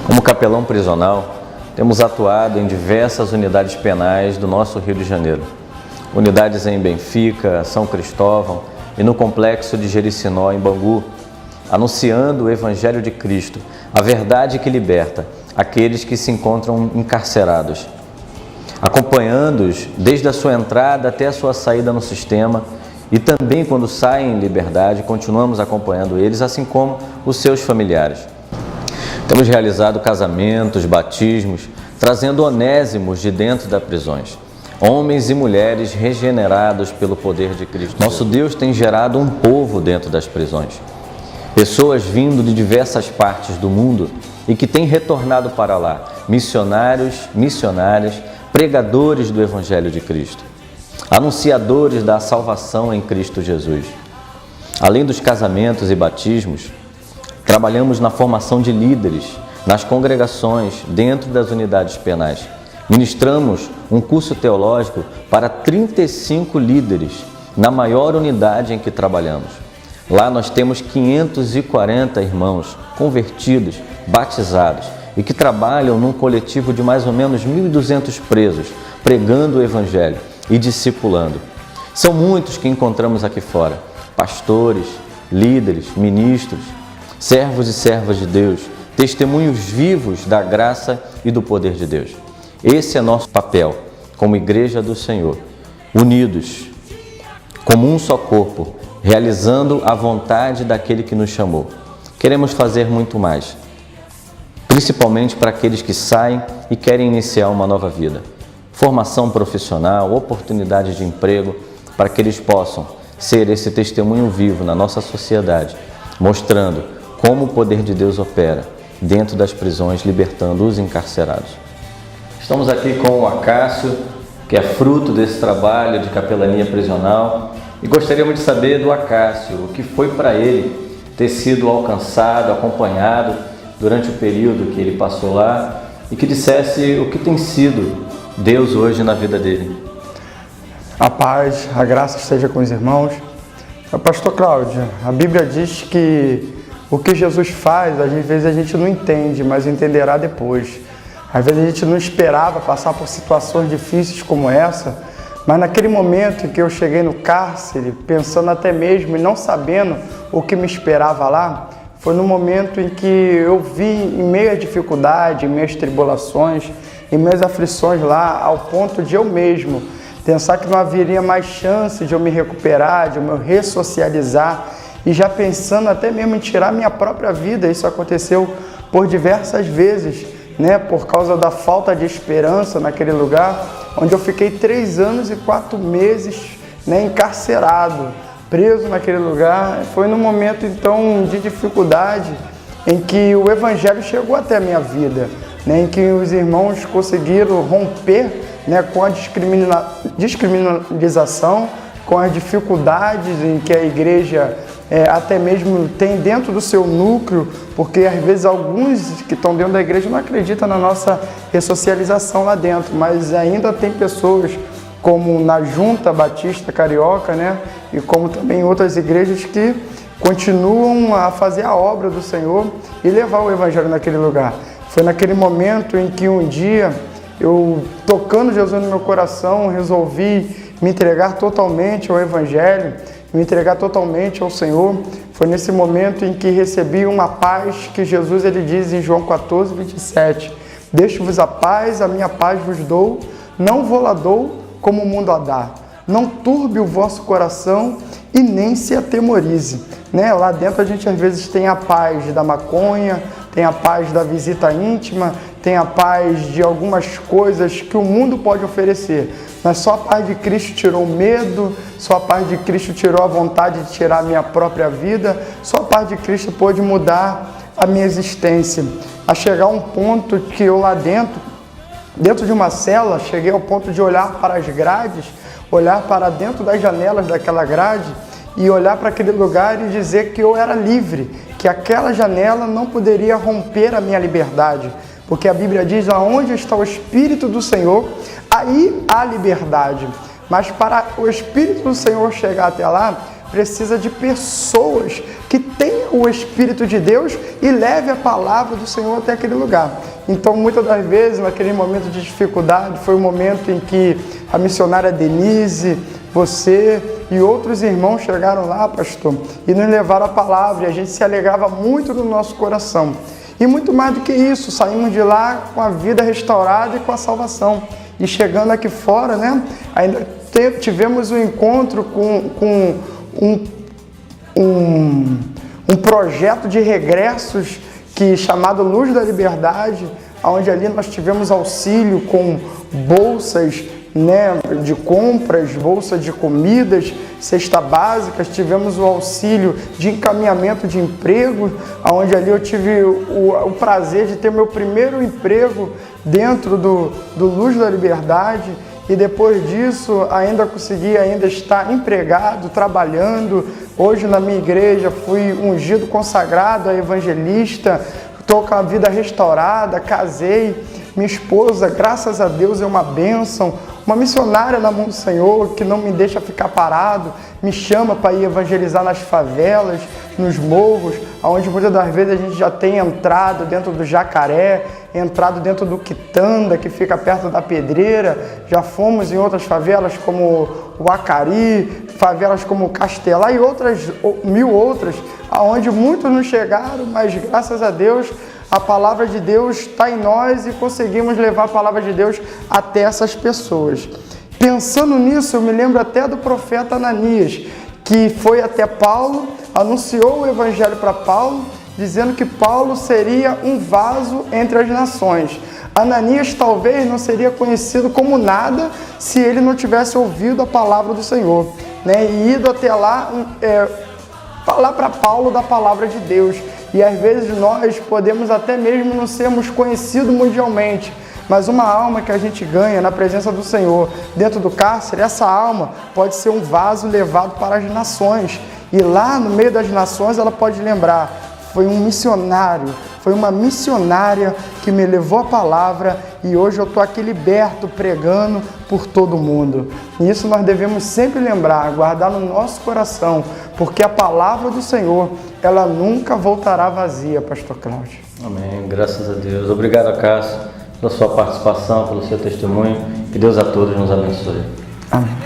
Como capelão prisional, temos atuado em diversas unidades penais do nosso Rio de Janeiro. Unidades em Benfica, São Cristóvão e no Complexo de Jericinó, em Bangu, anunciando o Evangelho de Cristo, a verdade que liberta aqueles que se encontram encarcerados, acompanhando-os desde a sua entrada até a sua saída no sistema e também quando saem em liberdade, continuamos acompanhando eles, assim como os seus familiares. Temos realizado casamentos, batismos, trazendo onésimos de dentro das prisões, homens e mulheres regenerados pelo poder de Cristo. Nosso Deus tem gerado um povo dentro das prisões, pessoas vindo de diversas partes do mundo e que têm retornado para lá, missionários, missionárias, pregadores do Evangelho de Cristo, anunciadores da salvação em Cristo Jesus. Além dos casamentos e batismos, trabalhamos na formação de líderes, nas congregações, dentro das unidades penais. Ministramos um curso teológico para 35 líderes, na maior unidade em que trabalhamos. Lá nós temos 540 irmãos convertidos, batizados e que trabalham num coletivo de mais ou menos 1.200 presos, pregando o Evangelho e discipulando. São muitos que encontramos aqui fora, pastores, líderes, ministros, servos e servas de Deus, testemunhos vivos da graça e do poder de Deus. Esse é nosso papel como Igreja do Senhor, unidos, como um só corpo, realizando a vontade daquele que nos chamou. Queremos fazer muito mais, principalmente para aqueles que saem e querem iniciar uma nova vida. Formação profissional, oportunidades de emprego, para que eles possam ser esse testemunho vivo na nossa sociedade, mostrando como o poder de Deus opera dentro das prisões, libertando os encarcerados. Estamos aqui com o Acácio, que é fruto desse trabalho de capelania prisional, e gostaríamos de saber do Acácio, o que foi para ele ter sido alcançado, acompanhado durante o período que ele passou lá, e que dissesse o que tem sido Deus hoje na vida dele. A paz, a graça esteja com os irmãos. Pastor Cláudio, a Bíblia diz que o que Jesus faz, às vezes a gente não entende, mas entenderá depois. Às vezes a gente não esperava passar por situações difíceis como essa, mas naquele momento em que eu cheguei no cárcere, pensando até mesmo e não sabendo o que me esperava lá, foi no momento em que eu vi, em meio à dificuldade, em meio às tribulações, em meio às aflições lá, ao ponto de eu mesmo pensar que não haveria mais chance de eu me recuperar, de eu me ressocializar, e já pensando até mesmo em tirar minha própria vida. Isso aconteceu por diversas vezes, por causa da falta de esperança naquele lugar, onde eu fiquei 3 anos e 4 meses encarcerado, preso naquele lugar. Foi num momento então de dificuldade em que o Evangelho chegou até a minha vida, em que os irmãos conseguiram romper com a descriminalização, com as dificuldades em que a igreja até mesmo tem dentro do seu núcleo, porque às vezes alguns que estão dentro da igreja não acreditam na nossa ressocialização lá dentro, mas ainda tem pessoas como na Junta Batista Carioca, e como também outras igrejas que continuam a fazer a obra do Senhor e levar o Evangelho naquele lugar. Foi naquele momento em que um dia eu, tocando Jesus no meu coração, resolvi me entregar totalmente ao Evangelho, me entregar totalmente ao Senhor. Foi nesse momento em que recebi uma paz que Jesus ele diz em João 14, 27. Deixo-vos a paz, a minha paz vos dou, não vou lá dou como o mundo a dá. Não turbe o vosso coração e nem se atemorize. Lá dentro a gente às vezes tem a paz da maconha, tem a paz da visita íntima, tem a paz de algumas coisas que o mundo pode oferecer. Mas só a paz de Cristo tirou o medo, só a paz de Cristo tirou a vontade de tirar a minha própria vida, só a paz de Cristo pôde mudar a minha existência. A chegar a um ponto que eu lá dentro de uma cela, cheguei ao ponto de olhar para as grades, olhar para dentro das janelas daquela grade e olhar para aquele lugar e dizer que eu era livre, que aquela janela não poderia romper a minha liberdade. Porque a Bíblia diz, aonde está o Espírito do Senhor, aí há liberdade. Mas para o Espírito do Senhor chegar até lá, precisa de pessoas que que tenha o Espírito de Deus e leve a palavra do Senhor até aquele lugar. Então, muitas das vezes, naquele momento de dificuldade, foi o momento em que a missionária Denise, você e outros irmãos chegaram lá, pastor, e nos levaram a palavra, e a gente se alegrava muito no nosso coração. E muito mais do que isso, saímos de lá com a vida restaurada e com a salvação. E chegando aqui fora, né, ainda tivemos um encontro com um projeto de regressos chamado Luz da Liberdade, onde ali nós tivemos auxílio com bolsas, né, de compras, bolsa de comidas, cesta básicas, tivemos o auxílio de encaminhamento de emprego, onde ali eu tive o prazer de ter meu primeiro emprego dentro do Luz da Liberdade, e depois disso ainda consegui estar empregado, trabalhando. Hoje na minha igreja fui ungido, consagrado a evangelista, estou com a vida restaurada, casei, minha esposa, graças a Deus, é uma bênção, uma missionária na mão do Senhor, que não me deixa ficar parado, me chama para ir evangelizar nas favelas, nos morros, onde muitas das vezes a gente já tem entrado dentro do Jacaré, entrado dentro do Quitanda, que fica perto da Pedreira, já fomos em outras favelas como o Acari, favelas como Castelar e outras, 1000 outras, aonde muitos não chegaram, mas graças a Deus, a palavra de Deus está em nós e conseguimos levar a palavra de Deus até essas pessoas. Pensando nisso, eu me lembro até do profeta Ananias, que foi até Paulo, anunciou o evangelho para Paulo, dizendo que Paulo seria um vaso entre as nações. Ananias talvez não seria conhecido como nada se ele não tivesse ouvido a palavra do Senhor, né? E ido até lá falar para Paulo da palavra de Deus. E às vezes nós podemos até mesmo não sermos conhecidos mundialmente, mas uma alma que a gente ganha na presença do Senhor dentro do cárcere, essa alma pode ser um vaso levado para as nações. E lá no meio das nações ela pode lembrar, foi um missionário, foi uma missionária que me levou a palavra e hoje eu estou aqui liberto, pregando por todo mundo. E isso nós devemos sempre lembrar, guardar no nosso coração, porque a palavra do Senhor, ela nunca voltará vazia, pastor Cláudio. Amém, graças a Deus. Obrigado, Cássio, pela sua participação, pelo seu testemunho. Que Deus a todos nos abençoe. Amém.